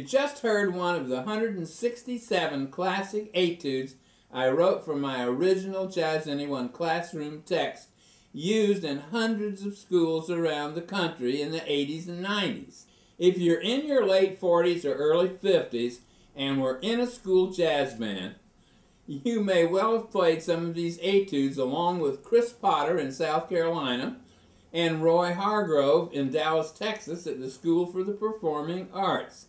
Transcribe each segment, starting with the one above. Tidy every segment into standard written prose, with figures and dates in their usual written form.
just heard one of the 167 classic etudes I wrote for my original JazzEveryone classroom text used in hundreds of schools around the country in the 80s and 90s. If you're in your late 40s or early 50s and were in a school jazz band, you may well have played some of these etudes along with Chris Potter in South Carolina and Roy Hargrove in Dallas, Texas at the School for the Performing Arts.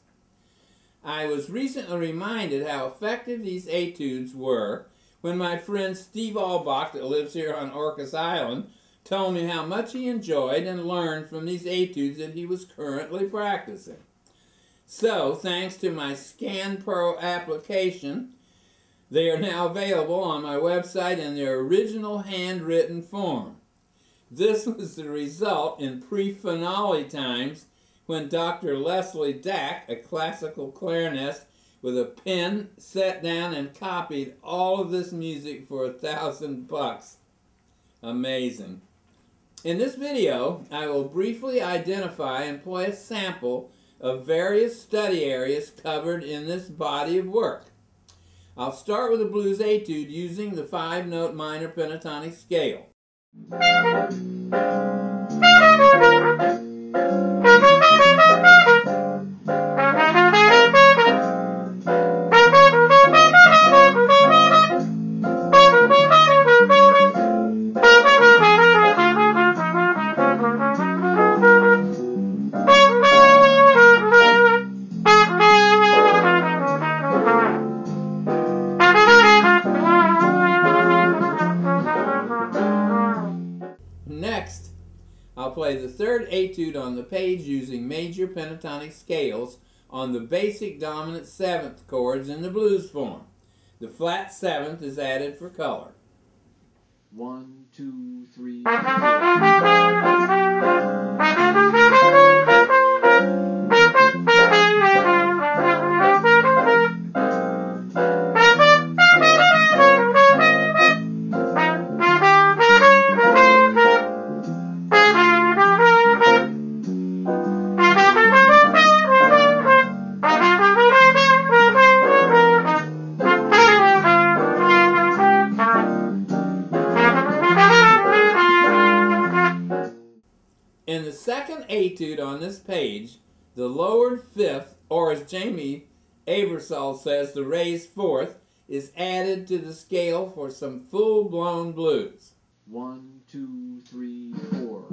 I was recently reminded how effective these etudes were when my friend Steve Albach, that lives here on Orcas Island, told me how much he enjoyed and learned from these etudes that he was currently practicing. So, thanks to my Scan Pro application, they are now available on my website in their original handwritten form. This was the result in pre-finale times when Dr. Leslie Dack, a classical clarinetist with a pen, sat down and copied all of this music for $1,000. Amazing. In this video, I will briefly identify and play a sample of various study areas covered in this body of work. I'll start with a blues etude using the 5-note minor pentatonic scale. Next, I'll play the third etude on the page using major pentatonic scales on the basic dominant 7th chords in the blues form. The flat 7th is added for color. 1, 2, 3, In the second etude on this page, the lowered 5th, or as Jamie Aebersold says, the raised 4th, is added to the scale for some full-blown blues. 1, 2, 3, 4.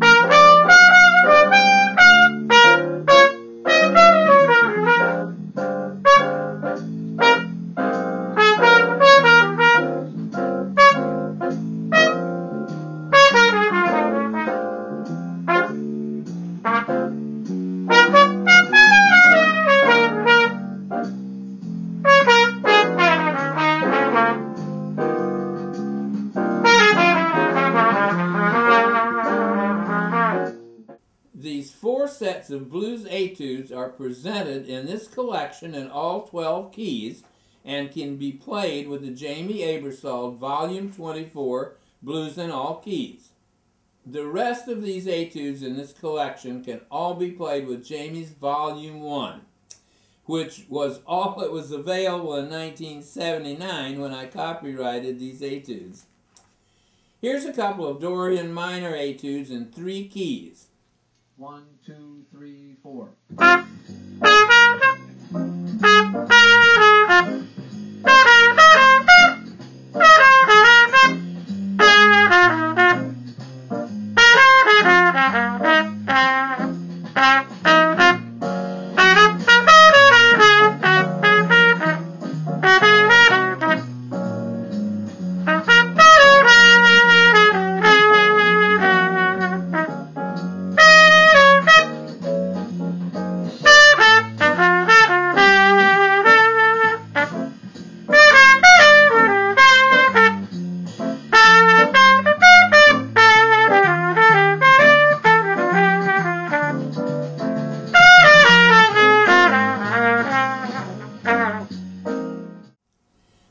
These 4 sets of blues etudes are presented in this collection in all 12 keys and can be played with the Jamie Aebersold Volume 24 Blues in All Keys. The rest of these etudes in this collection can all be played with Jamie's Volume 1, which was all that was available in 1979 when I copyrighted these etudes. Here's a couple of Dorian minor etudes in 3 keys. 1, 2, 3, 4.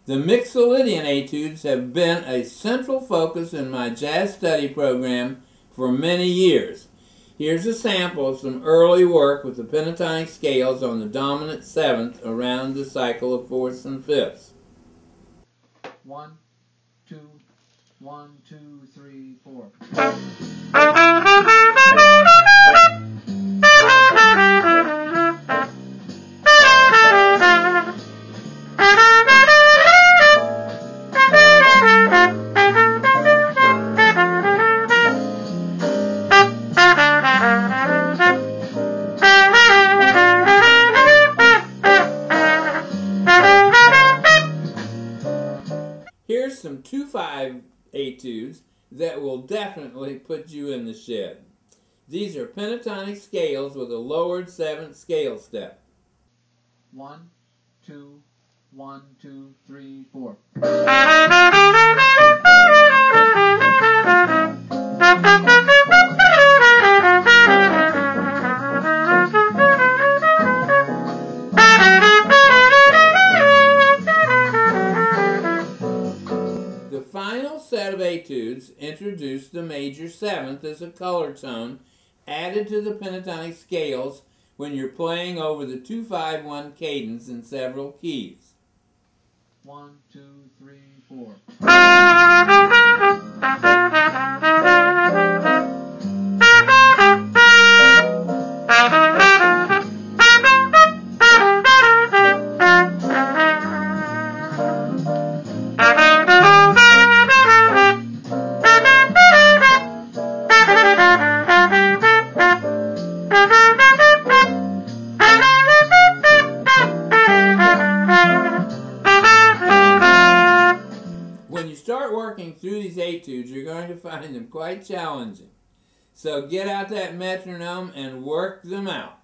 The Mixolydian etudes have been a central focus in my jazz study program for many years. Here's a sample of some early work with the pentatonic scales on the dominant seventh around the cycle of fourths and fifths. 1, 2, 1, 2, 3, 4. Here's some 2/5 etudes that will definitely put you in the shed. These are pentatonic scales with a lowered seventh scale step. 1, 2, 1, 2, 3, 4. The final set of etudes introduce the major seventh as a color tone added to the pentatonic scales when you're playing over the 2/5-1 cadence in several keys. 1, 2, 3, 4. When you start working through these etudes, you're going to find them quite challenging. So get out that metronome and work them out.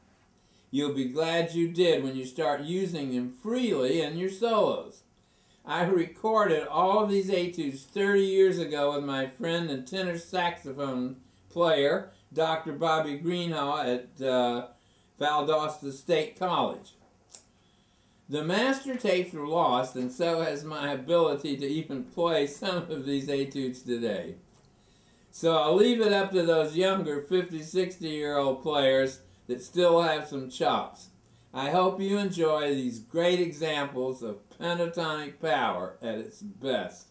You'll be glad you did when you start using them freely in your solos. I recorded all of these etudes 30 years ago with my friend and tenor saxophone player, Dr. Bobby Greenhaw at Valdosta State College. The master tapes were lost, and so has my ability to even play some of these etudes today. So I'll leave it up to those younger 50, 60-year-old players that still have some chops. I hope you enjoy these great examples of pentatonic power at its best.